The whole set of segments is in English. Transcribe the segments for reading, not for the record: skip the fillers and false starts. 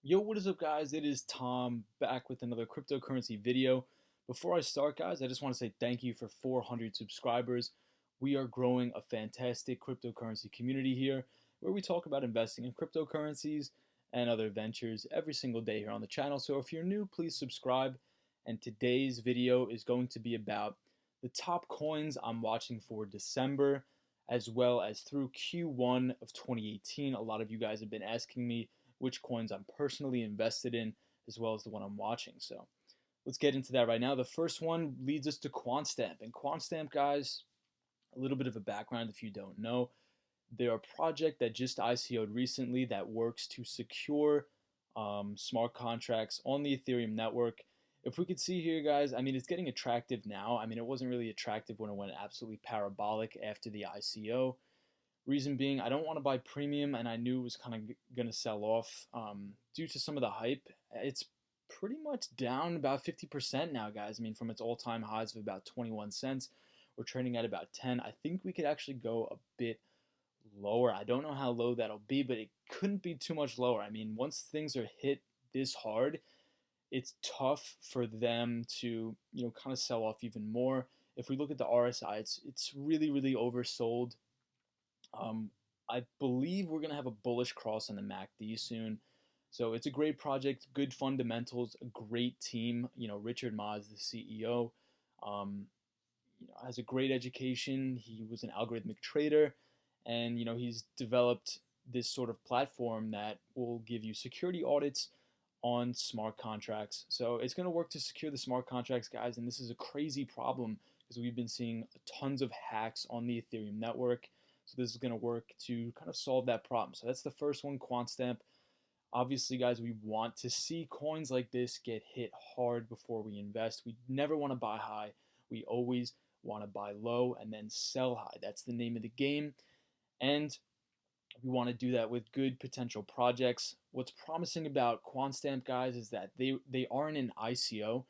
Yo, what is up, guys? It is Tom back with another cryptocurrency video. Before I start, guys, I just want to say thank you for 400 subscribers. We are growing a fantastic cryptocurrency community here where we talk about investing in cryptocurrencies and other ventures every single day here on the channel. So if you're new, please subscribe. And today's video is going to be about the top coins I'm watching for December, as well as through Q1 of 2018. A lot of you guys have been asking me which coins I'm personally invested in, as well as the one I'm watching. So let's get into that right now. The first one leads us to Quantstamp. And Quantstamp, guys, a little bit of a background if you don't know. They're a project that just ICO'd recently that works to secure smart contracts on the Ethereum network. If we could see here, guys, I mean, it's getting attractive now. I mean, it wasn't really attractive when it went absolutely parabolic after the ICO. Reason being, I don't want to buy premium, and I knew it was kind of going to sell off due to some of the hype. It's pretty much down about 50% now, guys. I mean, from its all-time highs of about 21 cents, we're trading at about 10. I think we could actually go a bit lower. I don't know how low that'll be, but it couldn't be too much lower. I mean, once things are hit this hard, it's tough for them to, kind of sell off even more. If we look at the RSI, it's really, really oversold. um, I believe we're going to have a bullish cross on the MACD soon. So it's a great project, good fundamentals, a great team. Richard Ma is the CEO. Um, has a great education. He was an algorithmic trader, and he's developed this sort of platform that will give you security audits on smart contracts. So it's going to work to secure the smart contracts, guys. And this is a crazy problem because we've been seeing tons of hacks on the Ethereum network. So this is going to work to kind of solve that problem. So that's the first one, Quantstamp. Obviously, guys, we want to see coins like this get hit hard before we invest. We never want to buy high. We always want to buy low and then sell high. That's the name of the game. And we want to do that with good potential projects. What's promising about Quantstamp, guys, is that they aren't an ICO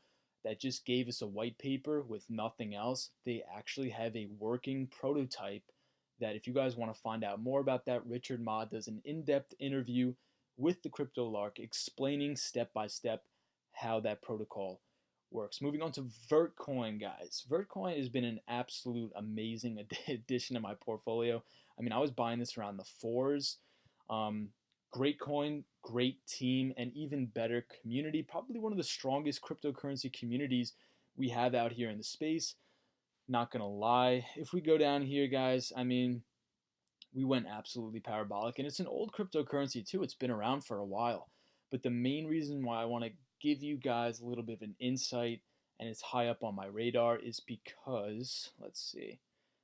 that just gave us a white paper with nothing else. They actually have a working prototype that, if you guys want to find out more about that, Richard Ma does an in-depth interview with the Crypto Lark explaining step by step how that protocol works. Moving on to VERTCOIN, guys. VERTCOIN has been an absolute amazing addition to my portfolio. I mean, I was buying this around the fours. Um, Great coin, great team, and even better community. Probably one of the strongest cryptocurrency communities we have out here in the space. Not gonna lie. If we go down here, guys, I mean, we went absolutely parabolic. And it's an old cryptocurrency too. It's been around for a while. But the main reason why I want to give you guys a little bit of an insight and it's high up on my radar is because, let's see,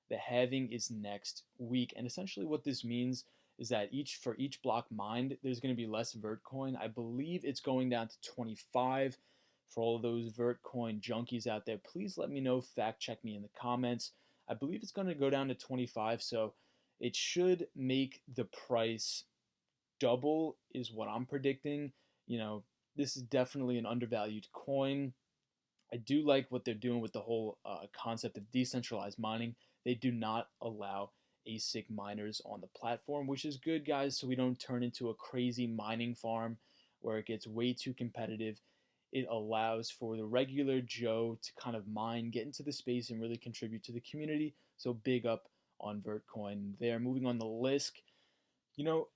the halving is next week. And essentially what this means is that for each block mined, there's going to be less VERTCOIN. I believe it's going down to 25. For all of those VERTCOIN junkies out there, please let me know, fact check me in the comments. I believe it's going to go down to 25, so it should make the price double is what I'm predicting. This is definitely an undervalued coin. I do like what they're doing with the whole concept of decentralized mining. They do not allow ASIC miners on the platform, which is good, guys, so we don't turn into a crazy mining farm where it gets way too competitive. It allows for the regular Joe to kind of mine, get into the space, and really contribute to the community. So big up on VERTCOIN there. Moving on the LISK.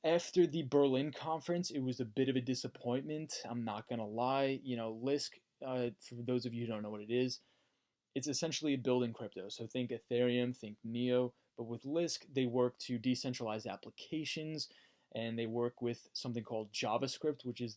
After the Berlin conference, it was a bit of a disappointment. I'm not going to lie. LISK, for those of you who don't know what it is, it's essentially a building crypto. So think Ethereum, think Neo. But with LISK, they work to decentralize applications, and they work with something called JavaScript, which is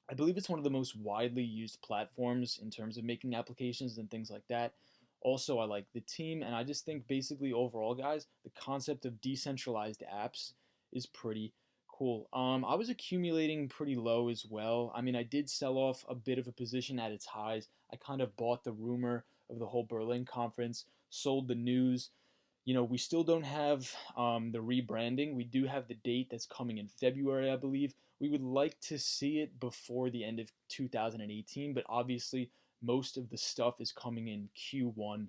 I believe it's one of the most widely used platforms in terms of making applications and things like that. Also, I like the team, and I just think basically overall, guys, the concept of decentralized apps is pretty cool. I was accumulating pretty low as well. I mean, I did sell off a bit of a position at its highs. I kind of bought the rumor of the whole Berlin conference, sold the news. We still don't have the rebranding. We do have the date that's coming in February, I believe. We would like to see it before the end of 2018, but obviously most of the stuff is coming in Q1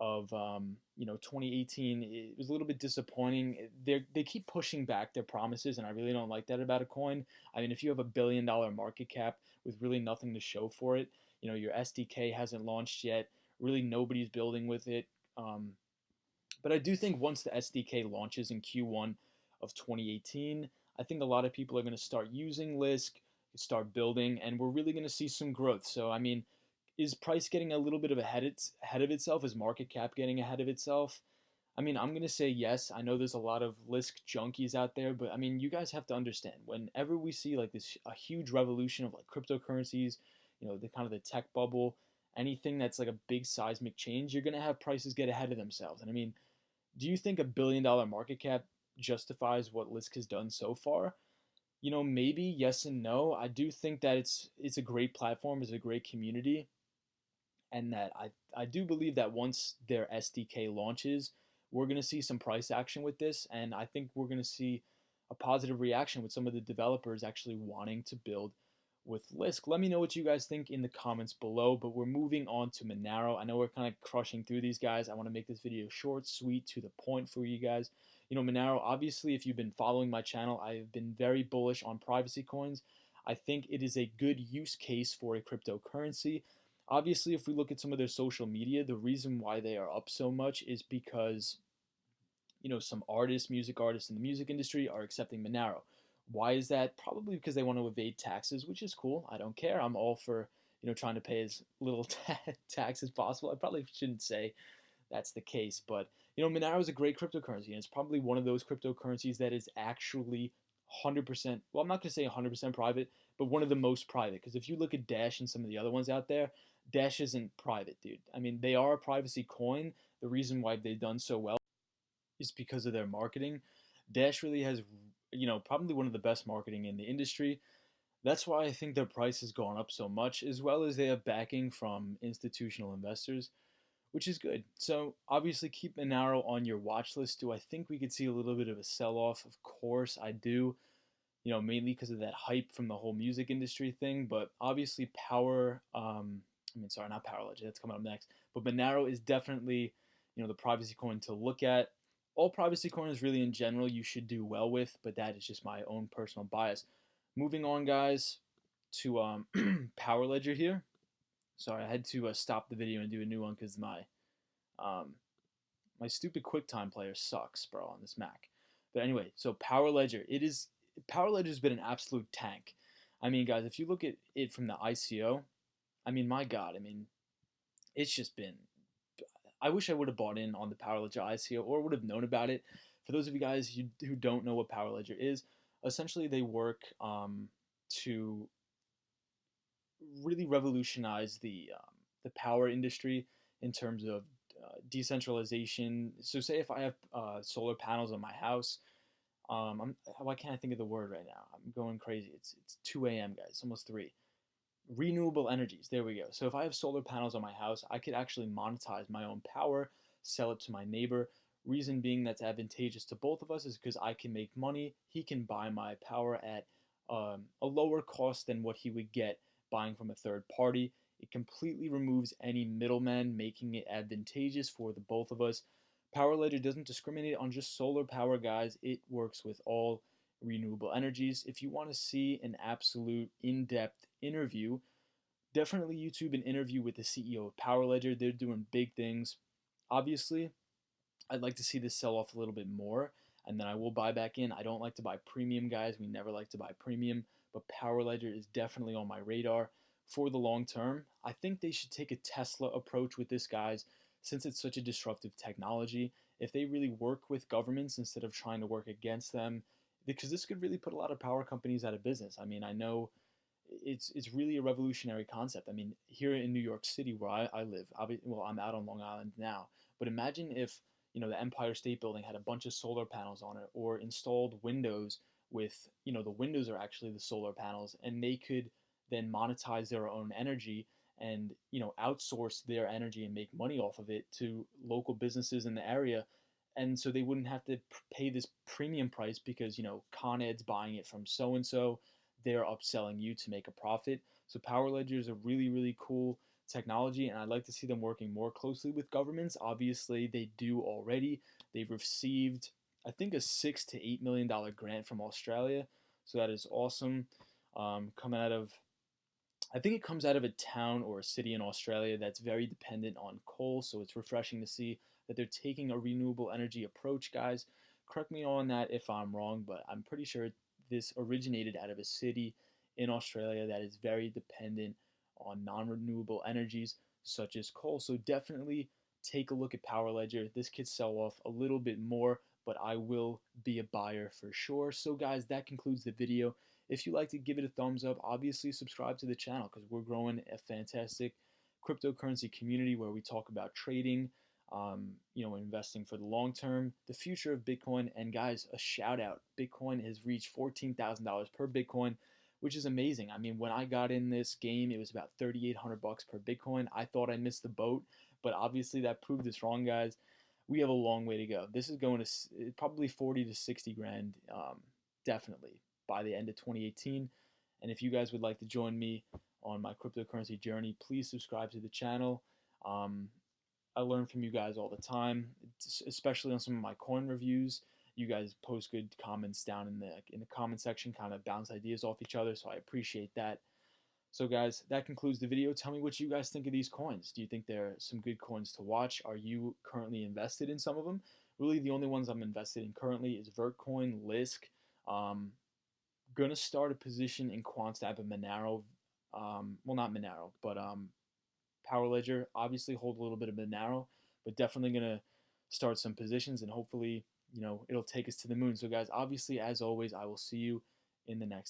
of 2018. It was a little bit disappointing. They keep pushing back their promises, and I really don't like that about a coin. I mean, if you have $1 billion market cap with really nothing to show for it, your SDK hasn't launched yet. Really, nobody's building with it. Um, but I do think once the SDK launches in Q1 of 2018, I think a lot of people are going to start using LISK, start building, and we're really going to see some growth. So, I mean, is price getting a little bit of ahead of itself? Is market cap getting ahead of itself? I mean, I'm gonna say yes. I know there's a lot of LISK junkies out there, but I mean, you guys have to understand. Whenever we see like this a huge revolution of like cryptocurrencies, the kind of the tech bubble, anything that's like a big seismic change, you're gonna have prices get ahead of themselves. And I mean, do you think $1 billion market cap justifies what LISK has done so far? Maybe yes and no. I do think that it's a great platform, it's a great community, and that I do believe that once their SDK launches, we're going to see some price action with this, and I think we're going to see a positive reaction with some of the developers actually wanting to build with LISK. Let me know what you guys think in the comments below, but we're moving on to Monero. I know we're kind of crushing through these guys. I want to make this video short, sweet, to the point for you guys. Monero, obviously, if you've been following my channel, I've been very bullish on privacy coins. I think it is a good use case for a cryptocurrency. Obviously, if we look at some of their social media, the reason why they are up so much is because, some music artists in the music industry are accepting Monero. Why is that? Probably because they want to evade taxes, which is cool. I don't care. I'm all for, trying to pay as little tax as possible. I probably shouldn't say that's the case, but Monero is a great cryptocurrency, and it's probably one of those cryptocurrencies that is actually 100%. Well, I'm not going to say 100% private, but one of the most private. Because if you look at Dash and some of the other ones out there, Dash isn't private, dude. I mean, they are a privacy coin. The reason why they've done so well is because of their marketing. Dash really has, probably one of the best marketing in the industry. That's why I think their price has gone up so much, as well as they have backing from institutional investors, which is good. So obviously keep Manero on your watch list. Do I think we could see a little bit of a sell-off? Of course I do, mainly because of that hype from the whole music industry thing. But obviously not Power Ledger, that's coming up next. But Monero is definitely, the privacy coin to look at. All privacy coins really in general you should do well with, but that is just my own personal bias. Moving on, guys, to Power Ledger here. Sorry, I had to stop the video and do a new one because um, my stupid QuickTime player sucks, bro, on this Mac. But anyway, so Power Ledger. Power Ledger's been an absolute tank. I mean, guys, if you look at it from the ICO, I mean, my God, I mean, it's just been. I wish I would have bought in on the Power Ledger ICO or would have known about it. For those of you guys who don't know what Power Ledger is, essentially they work to really revolutionize the power industry in terms of decentralization. So, say if I have solar panels on my house, why can't I think of the word right now? I'm going crazy. It's 2 a.m., guys. It's almost 3. Renewable energies. There we go. So if I have solar panels on my house, I could actually monetize my own power, sell it to my neighbor. Reason being that's advantageous to both of us is because I can make money. He can buy my power at a lower cost than what he would get buying from a third party. It completely removes any middleman, making it advantageous for the both of us. Power Ledger doesn't discriminate on just solar power, guys. It works with all renewable energies. If you want to see an absolute in-depth interview, definitely YouTube an interview with the CEO of Power Ledger. They're doing big things. Obviously, I'd like to see this sell off a little bit more, and then I will buy back in. I don't like to buy premium, guys. We never like to buy premium, but Power Ledger is definitely on my radar for the long term. I think they should take a Tesla approach with this, guys, since it's such a disruptive technology. If they really work with governments instead of trying to work against them, because this could really put a lot of power companies out of business. I mean, I know it's really a revolutionary concept. I mean, here in New York City where I live, well, I'm out on Long Island now, but imagine if the Empire State Building had a bunch of solar panels on it, or installed windows with the windows are actually the solar panels, and they could then monetize their own energy and outsource their energy and make money off of it to local businesses in the area, and so they wouldn't have to pay this premium price because Con Ed's buying it from so and so, they're upselling you to make a profit. So Power Ledger is a really, really cool technology, and I'd like to see them working more closely with governments. Obviously, they do already. They've received, I think, a $6 to $8 million grant from Australia, so that is awesome. Coming out of, I think it comes out of a town or a city in Australia that's very dependent on coal, so it's refreshing to see that they're taking a renewable energy approach, guys. Correct me on that if I'm wrong, but I'm pretty sure this originated out of a city in Australia that is very dependent on non-renewable energies such as coal. So definitely take a look at Power Ledger. This could sell off a little bit more, but I will be a buyer for sure. So guys, that concludes the video. If you like to give it a thumbs up, obviously subscribe to the channel because we're growing a fantastic cryptocurrency community where we talk about trading, investing for the long term, the future of Bitcoin. And guys, a shout out, Bitcoin has reached $14,000 per Bitcoin, which is amazing. I mean, when I got in this game, it was about 3,800 bucks per Bitcoin. I thought I missed the boat, but obviously that proved us wrong, guys. We have a long way to go. This is going to probably 40 to 60 grand, definitely by the end of 2018. And if you guys would like to join me on my cryptocurrency journey, please subscribe to the channel. I learn from you guys all the time, especially on some of my coin reviews. You guys post good comments down in the comment section, kind of bounce ideas off each other, so I appreciate that. So guys, that concludes the video. Tell me what you guys think of these coins. Do you think they're some good coins to watch? Are you currently invested in some of them? Really, the only ones I'm invested in currently is VERTCOIN, LISK. Gonna start a position in Quantstamp and Manero. Well, not Manero, but Power Ledger. Obviously, hold a little bit of Manero, but definitely gonna start some positions, and hopefully, it'll take us to the moon. So, guys, obviously, as always, I will see you in the next.